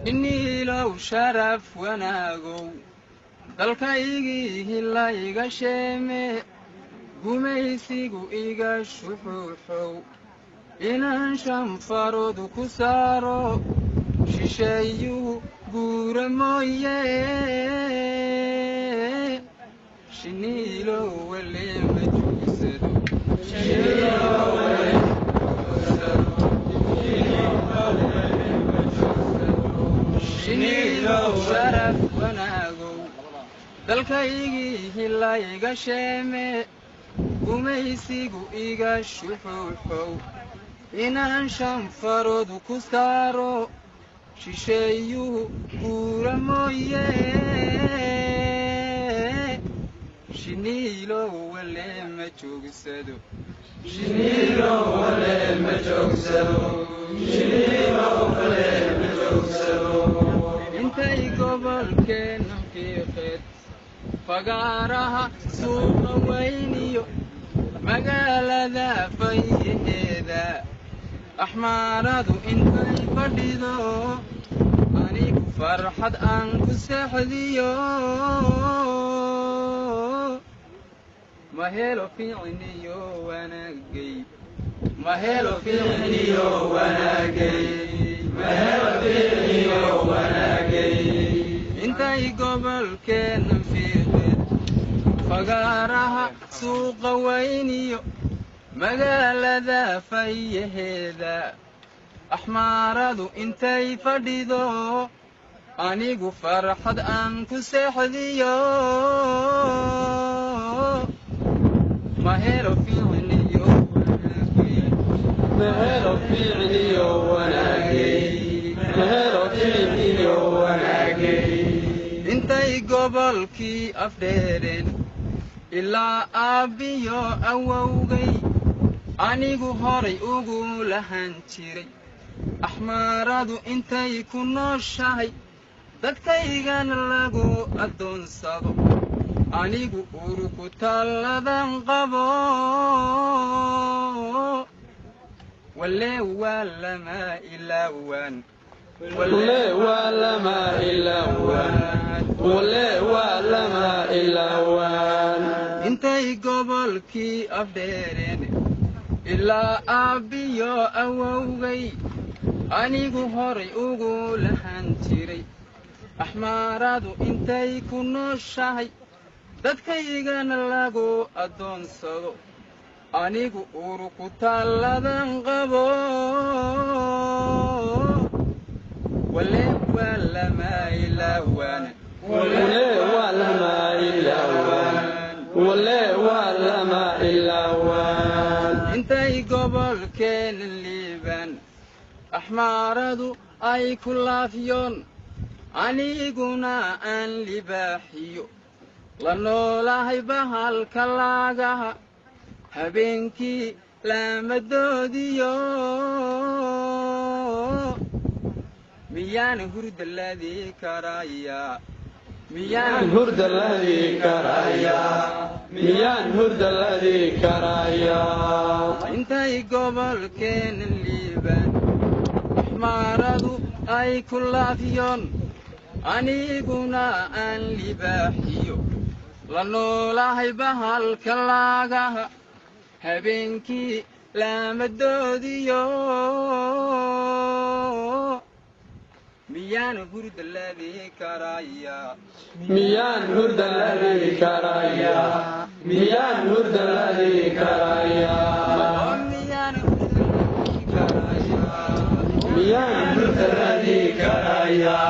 إني لو شرف وناقو dalkaygii la iga sheeme gumaysigu iga shuxuuxow inaan shanfaroodu ku saaro shisheeyuhu guura mooye shiniilo wale ma joogsado shiniilo sharaf wanaagow dalkaygii la iga sheeme gumaysigu iga shuxuuxow inaan shanfaroodu ku saaro shisheeyuhu guura mooye shiniilo wale ma joogsado shiniilo wale ma joogsado shiniilo wale ma joogsado intay gobolkeenna fiiqeed fagaaraha suuqa weyniyo magaalada fayaheeda axmaaradu intay fadhido anigu farxad aan ku seexdiyo ma helo fiicniyo wanaagay ma helo fiicniyo wanaagay ma helo fiicniyo wanaagay intay gobolkeenna fiiqeed fagaaraha suuqa weyniyo magaalada fayaheeda axmaaradu intay fadhido anigu farxad aan ku seexdiyo ma helo fiicniyo wanaagay ma helo fiicniyo wanaagay ma helo fiicniyo wanaagay intay gobolkii afdheereen ilaa aabbiyo awowgay anigu horay ugu lahan jiray axmaaradu intay ku nooshahay dadkaygana lagu addoonsado anigu uruku talladan qabo wale waa lama ilaawaan wale waa lama ilaawaan wale waa lama ilaawaan intay gobolkii afdheereen ilaa aabbiyo awowgay anigu horay ugu lahan jiray axmaaradu intay ku nooshahay dadkaygana lagu addoonsado anigu uruku talladan qabo wale waa lama ilaawaan wale waa lama ilaawaan wale waa lama ilaawaan intay gobolkeena liibaan axmaaradu ay ku laafiyoon aniguna aan libaaxiyo la noolahay bahalka laagaha habeenkii laamadoodiyo miyaan hurda ladii karayaa miyaan hurda ladii karayaa miyaan hurda ladii karayaa intay gobolkeena liibaan axmaaradu ay ku laafiyoon aniguna aan libaaxiyo la noolahay bahalka laagaha habeenkii laamadoodiyo miyaan hurda ladii karayaa miyaan hurda ladii karayaa miyaan hurda ladii karayaa miyaan hurda ladii karayaa miyaan hurda ladii karayaa